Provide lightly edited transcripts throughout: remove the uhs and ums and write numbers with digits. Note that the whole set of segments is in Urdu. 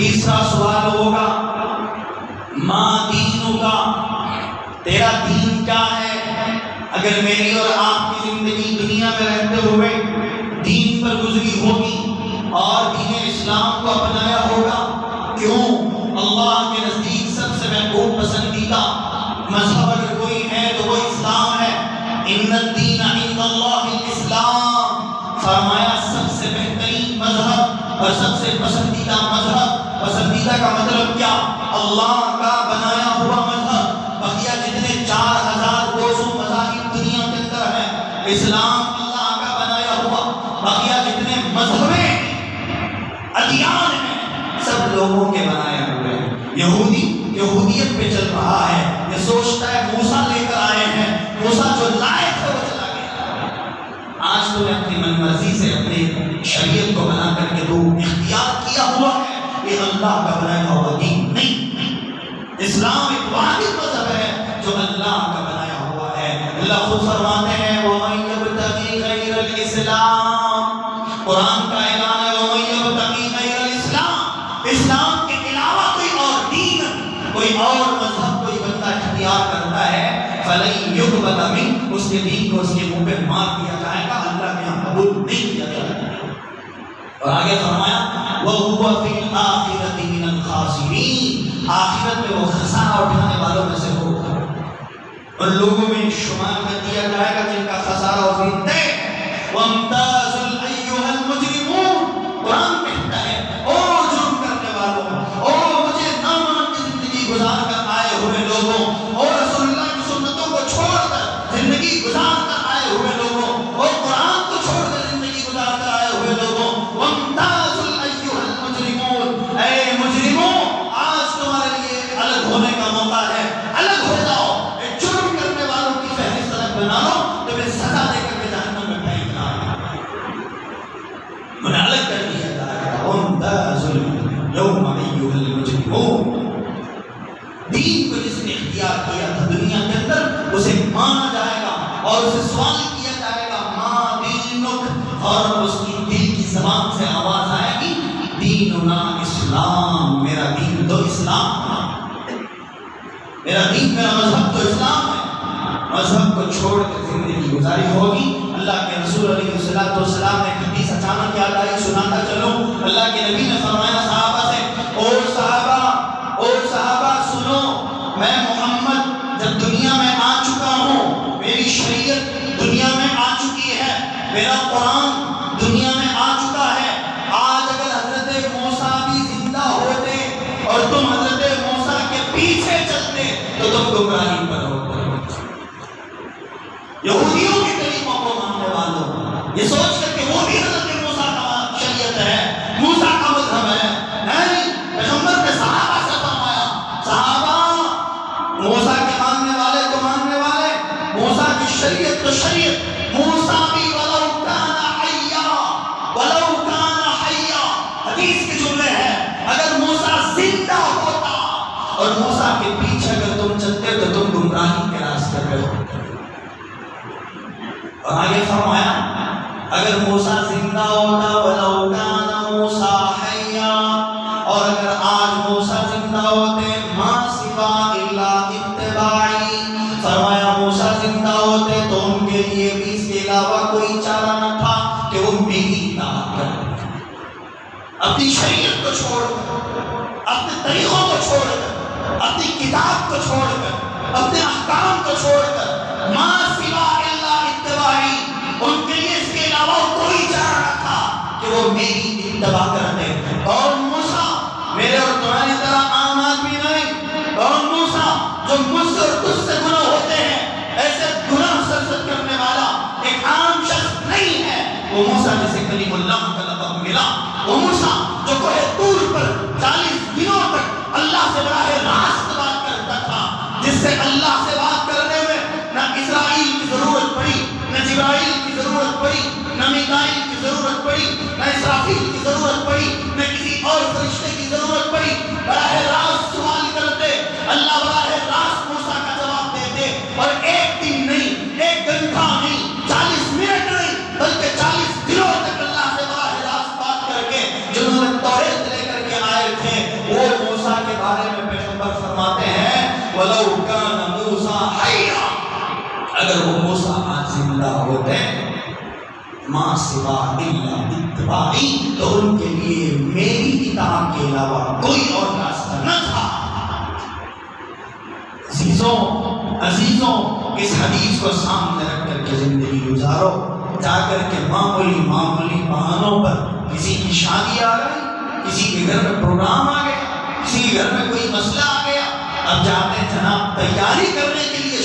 تیسرا سوال ہوگا ما دینک، تیرا دین کیا ہے؟ اگر میری اور آپ کی زندگی دنیا میں رہتے ہوئے دین پر گزری ہوگی اور دین اسلام کو اپنایا ہوگا، کیوں اللہ کے نزدیک سب سے محبوب پسندیدہ مذہب اگر کوئی ہے تو وہ اسلام ہے۔ ان الدین عند اللہ الاسلام، فرمایا سب سے بہترین مذہب اور سب سے پسندیدہ مذہب، پسندیدہ کا مطلب کیا؟ اللہ کا بنایا ہوا مذہب۔ بقیہ جتنے 4200 مذاہب دنیا کے اندر ہیں، اسلام اللہ کا بنایا ہوا۔ بقیہ جتنے مذہب ادیان ہیں سب لوگوں کے بنائے ہوئے ہیں۔ یہودی یہودیت پہ چل رہا ہے، یہ سوچتا ہے موسیٰ لے کر آئے ہیں، موسیٰ جو لائے تھے وہ چلا گیا۔ آج تو نے اپنی من مرضی سے اپنے شریعت کو بنا کر کے تو اختیار کیا ہوا ہے، یہ اللہ کا بنایا ہوا دین نہیں۔ اسلام ایک واحد مذہب ہے جو اللہ کا بنایا ہوا ہے۔ اللہ خود فرماتے ہیں وَمَن يَبْتَغِي غَيْرَ الْإِسْلَامِ، قرآن کا اعلان ہے وَمَن يَبْتَغِي غَيْرَ الْإِسْلَامِ، اسلام کے علاوہ کوئی اور دین، کوئی اور مذہب کوئی بندہ اختیار کرتا ہے فَلَن يُقْبَلَ مِنْهُ، اس کے دین کو اس کے منہ پہ مار دیا جائے گا، اللہ کے یہاں قبول نہیں کیا جائے گا۔ اور آگے فرمایا وَهُوَ فِي الْآخِرَةِ مِنَ الْخَاسِرِينَ، آخرت میں وہ خسارہ اٹھانے والوں میں سے ہوگا، ان لوگوں میں شمار میں دیا جائے گا جن کا خسارہ اس دن طے ہے۔ وَامْتَازُوا أَيُّهَا الْمُجْرِمُونَ، قرآن کہتا ہے او جرم کرنے والوں، او مجھے نہ مان کے زندگی گزار کر آئے ہوئے لوگوں، او رسول اللہ کی سنتوں کو چھوڑ کر زندگی گزار کر آئے ہوئے لوگوں، او قرآن کو چھوڑ کر زندگی گزار کر آئے ہوئے لوگوں، وَامْتَازُوا أَيُّهَا الْمُجْرِمُونَ، اے مجرموں آج تمہارے لیے الگ ہونے کا موقع ہے، الگ ہو جاؤ، جرم کرنے والوں کی فہرست الگ بنا لو، تمہیں سزا دے کر کے جہنم میں پھینکنا ہے، انہیں الگ کر دیا جائے گا۔ وَامْتَازُوا الْيَوْمَ أَيُّهَا الْمُجْرِمُونَ، دین کو جس نے اختیار کیا تھا دنیا کے اندر اسے مانا جائے گا اور اسے سوال کیا جائے گا ما دینک، اور اس کی دل کی زبان سے آواز آئے گی دیننا اسلام، میرا دین تو اسلام ہے، میرا دین میرا مذہب تو اسلام ہے۔ مذہب کو چھوڑ کر زندگی گزاری ہوگی۔ اللہ کے رسول علیہ السلام نے ایک حدیث اچانک یاد آئی، سناتا چلو۔ اللہ کے نبی نے فرمایا صحابہ سے اور صحابہ سنو، میں محمد جب دنیا میں آ چکا ہوں، میری شریعت دنیا میں آ چکی ہے، میرا قرآن دنیا میں آ چکا ہے۔ آج اگر حضرت موسیٰ بھی زندہ ہوتے اور تم حضرت موسیٰ کے پیچھے چلتے تو تم گمراہی پر ہوتے۔ یہودیوں کے کلموں کو ماننے والوں یہ سوچ کر کہ وہ بھی حضرت موسیٰ کا شریعت ہے، موسیٰ کا مذہب ہے، نہیں، پیغمبر نے صحابہ سے فرمایا صحابہ موسیٰ کے ماننے والے تو ماننے والے، موسیٰ کی شریعت تو شریعت، موسیٰ بھی ولو کان حیا، حدیث کے جملے ہیں، اگر موسیٰ زندہ ہوتا اور موسیٰ کے پیچھے اگر تم چلتے تو تم گمراہی کے راستے پہ ہوتے۔ اور آگے فرمایا اگر موسیٰ زندہ ہوتا ولو کان موسیٰ حیا، اور اگر آج موسیٰ زندہ ہوتے ما سوا الا اتباعی، فرمایا موسیٰ زندہ ہوتے تو ان کے لیے بھی اس کے علاوہ کوئی چارہ نہ تھا کہ وہ میری اطاعت کریں، اپنی شریعت کو چھوڑ کر، اپنے طریقوں کو چھوڑ کر، اپنی کتاب کو چھوڑ کر، اپنے احکام کو چھوڑ کر، ما سوا الا اتباعی، ان کے لیے اس کے علاوہ کوئی چارہ نہ تھا کہ وہ میری اتباع کرتے۔ اور موسیٰ میرے اور تمہاری طرح عام آدمی نہیں، اور موسیٰ جو مجھ سے اور تجھ سے گناہ ہوتے ہیں، ایسے گناہ سرزد کرنے والا ایک عام شخص نہیں ہے۔ وہ موسیٰ جسے کلیم اللہ کا لقب ملا، وہ موسیٰ جو کوہ طور پر 40 دنوں تک اللہ سے براہ راست بات کرتا تھا، جس سے اللہ سے بات کرنے میں نہ اسرائیل کی ضرورت پڑی، نہ جبرائیل کی ضرورت پڑی، نہ میکائیل کی ضرورت پڑی، نہ اسرافیل کی ضرورت پڑی، نہ کسی اور فرشتے کی ضرورت پڑی۔ براہ راست سوال کرتے، اللہ براہ راست موسیٰ کا جواب دیتے، اور ایک دن نہیں، ایک گھنٹہ نہیں، 40 منٹ نہیں، بلکہ 40 دنوں تک اللہ سے براہ راست بات کر کے جنہوں نے توریت لے کر کے آئے تھے بھائی تو ان کے لیے میری اطاعت کے علاوہ کوئی اور راستہ نہ تھا۔ عزیزوں اس حدیث کو سامنے رکھ کر کے زندگی گزارو۔ جا کر کے معمولی بہانوں پر کسی کی شادی آ گئی، کسی کے گھر میں پروگرام آ گیا، کسی کے گھر میں کوئی مسئلہ آ گیا، اب جاتے ہیں جناب تیاری کرنے کے لیے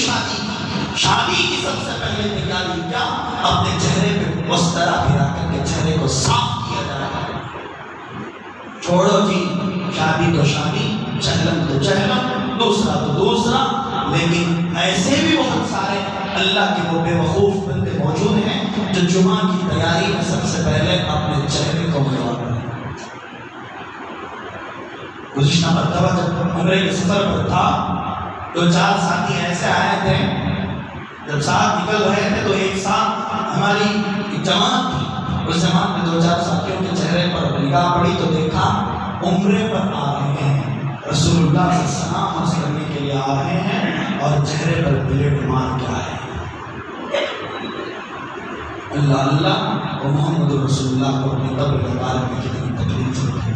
شادی کی سب سے پہلے تیاری کیا؟ اپنے چہرے پہ وسترا پھرا کر کے چہرے کو صاف کیا جائے۔ چھوڑو جی، شادی تو شادی، چہلم تو چہلم، دوسرا تو دوسرا، لیکن ایسے بھی بہت سارے اللہ کے وہ بے وقوف بندے موجود ہیں جو جمعہ کی تیاری میں سب سے پہلے اپنے چہرے کو منواتے ہیں۔ گزشتہ مرتبہ جب عمرے کے سفر پر تھا، 2-4 ساتھی ایسے آئے تھے، جب ساتھ نکل رہے تھے تو ایک ساتھ ہماری ایک جماعت تھی، اس جماعت میں 2-4 ساتھیوں کے چہرے پر نگاہ پڑی تو دیکھا عمرے پر آ رہے ہیں، رسول اللہ سے سلام عرض کرنے کے لیے آ رہے ہیں اور چہرے پر بلیٹ مار کے آئے ہیں۔ اللہ وہ محمد رسول اللہ کو اپنی قبر مبارک میں کتنی تکلیف ہوتی ہے،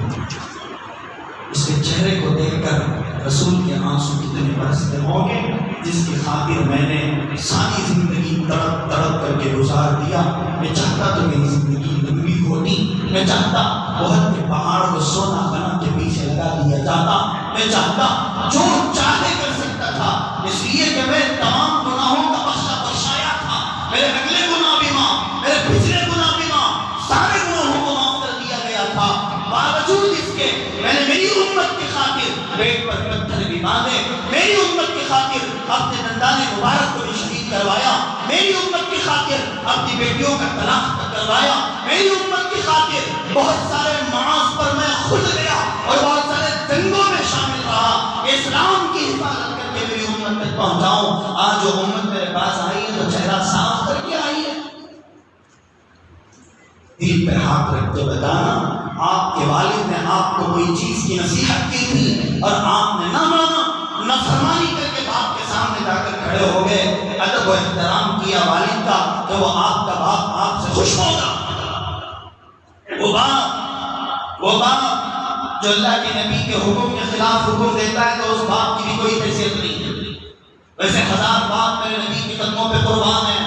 اس کے چہرے کو دیکھ کر رسول کے آنسو کتنے برستے ہوں گے، جس کی خاطر میں نے ساری زندگی تڑپ تڑپ کر کے گزار دیا۔ میں چاہتا تو میری زندگی لمبی ہوتی، میں چاہتا بہت کے پہاڑ کو سونا بنا کے پیچھے لگا دیا جاتا، میں چاہتا جو چاہے کر سکتا تھا، اس لیے کہ میں تمام گناہوں کا بخشایا تھا، میرے اگلے گناہ بھی معاف، میرے پچھلے گناہ بھی معاف، سارے گناہوں کو معاف کر دیا گیا تھا۔ باوجود اس کے میں نے میری امت کی خاطر پیٹ پر پتھر بھی باندھے، میری امت کی خاطر اپنے دندان مبارک کو بھی شہید کروایا، میری امت کی خاطر اپنی بیٹیوں کا طلاق کروایا، میری امت کی خاطر بہت سارے معاذ پر میں خود گیا اور بہت سارے جنگوں میں شامل رہا، اسلام کی حفاظت کر کے میری امت تک پہنچاؤں۔ آج جو امت میرے پاس آئی ہے تو چہرہ صاف کر کے آئی ہے۔ دل پہ ہاتھ رکھ کے بتانا، آپ کے والد نے آپ کو کوئی چیز کی نصیحت کی تھی اور آپ نے نہ مانا، نافرمانی کر کے باپ کے سامنے جا کر کھڑے ہو گئے، ادب و احترام کیا والد کا، تو وہ آپ کا باپ آپ سے خوش ہوگا۔ وہ باپ جو اللہ کے نبی کے حکم کے خلاف حکم دیتا ہے تو اس باپ کی بھی کوئی حیثیت نہیں ہے۔ ویسے 1000 باپ میرے نبی کے قدموں پہ قربان ہیں،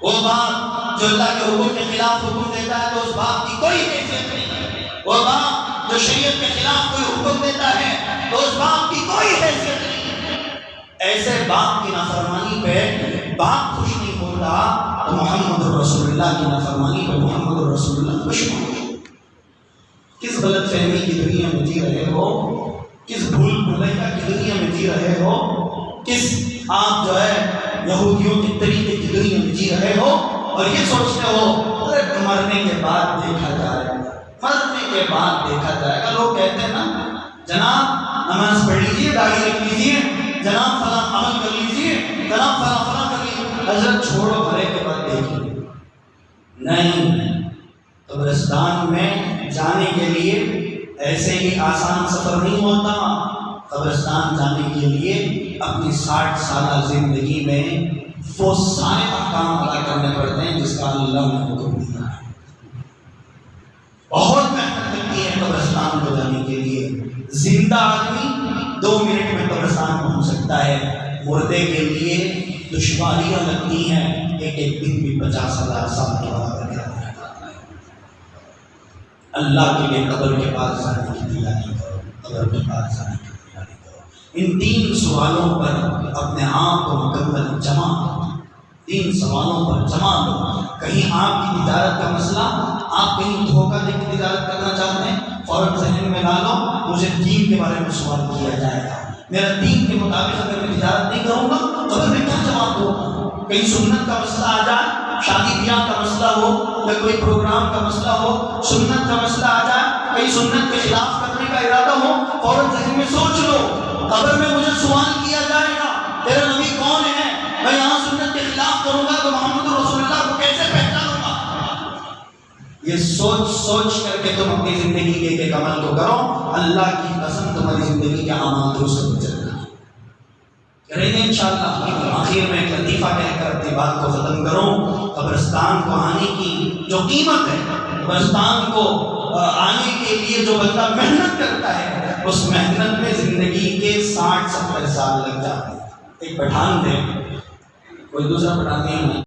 وہ باپ جو اللہ کے حکم کے خلاف حکم دیتا ہے تو اس باپ کی کوئی حیثیت نہیں ہے، وہ باپ جو شریعت کے خلاف کوئی حکم دیتا ہے تو اس باپ کی کوئی حیثیت نہیں ہے۔ ایسے باپ کی نافرمانی پہ باپ خوش نہیں ہوتا تو محمد رسول اللہ کی نافرمانی پہ محمد رسول اللہ خوش ہوتا۔ کس غلط فہمی کی دنیا میں جی رہے ہو، کس بھول بھلیا کی دنیا میں جی رہے ہو، کس آپ جو ہے یہودیوں کے طریقے کی دنیا میں جی رہے ہو اور یہ سوچتے ہو مرنے کے بعد دیکھا جائے گا، مرنے کے بعد دیکھا جائے گا۔ لوگ کہتے ہیں نا جناب نماز پڑھ لیجیے، داڑھی رکھ لیجیے، جناب فلاں عمل کر لیجیے، جناب فلاں کر لیجیے، حضرت چھوڑو مرے کے بعد دیکھیے۔ نہیں، قبرستان میں جانے کے لیے ایسے ہی آسان سفر نہیں ہوتا۔ قبرستان جانے کے لیے اپنی 60 سالہ زندگی میں وہ سارے احکام ادا کرنے پڑتے ہیں جس کا اللہ نے حکم دیا ہے۔ بہت محنت لگتی ہے قبرستان کو جانے کے لیے۔ زندہ آدمی 2 منٹ میں قبرستان پہنچ سکتا ہے، مردے کے لیے دشواریاں لگتی ہیں، ایک دن بھی 50,000 سال کے بعد جاتا ہے۔ اللہ کے لیے قبر کے پاس جانے کی تیاری کرو، قبر کے پاس جانے کی تیاری کرو۔ ان 3 سوالوں پر اپنے آپ کو مکمل جمع کرو، 3 سوالوں پر جمع کرو۔ کہیں آپ کی تجارت کا مسئلہ، آپ کہیں دھوکہ دے کے تجارت کرنا چاہتے ہیں، فوراً ذہن میں لا لو مجھے دین کے بارے میں سوال کیا جائے گا، میرا دین کے مطابق اگر میں تجارت نہیں کروں گا قبر میں کیا جواب دوں گا؟ کہیں سنت کا مسئلہ آ جائے، شادی بیاہ کا مسئلہ ہو یا کوئی پروگرام کا مسئلہ ہو، سنت کا مسئلہ آ جائے، کہیں سنت کے خلاف کرنے کا ارادہ ہو، فوراً ذہن میں سوچ لو قبر میں مجھے سوال کیا جائے گا تیرا نبی کون ہے؟ میں یہاں سنت کے خلاف کروں گا تو محمد رسول اللہ کو کیسے پہچانوں گا؟ یہ سوچ کر کے تم اپنی زندگی کے ایک عمل کو کرو، اللہ کی قسم تمہاری زندگی کے اعمال درست ہو جائے گا۔ کریں گے انشاءاللہ۔ آخر میں ایک لطیفہ کہہ کر اپنی بات کو ختم کروں۔ قبرستان کو آنے کی جو جو قیمت ہے بلوچستان کو آنے کے لیے جو بندہ محنت کرتا ہے اس محنت میں زندگی کے 60-70 سال لگ جاتے ہیں۔ ایک پٹھان تھے، کوئی دوسرا پٹھان نہیں ہے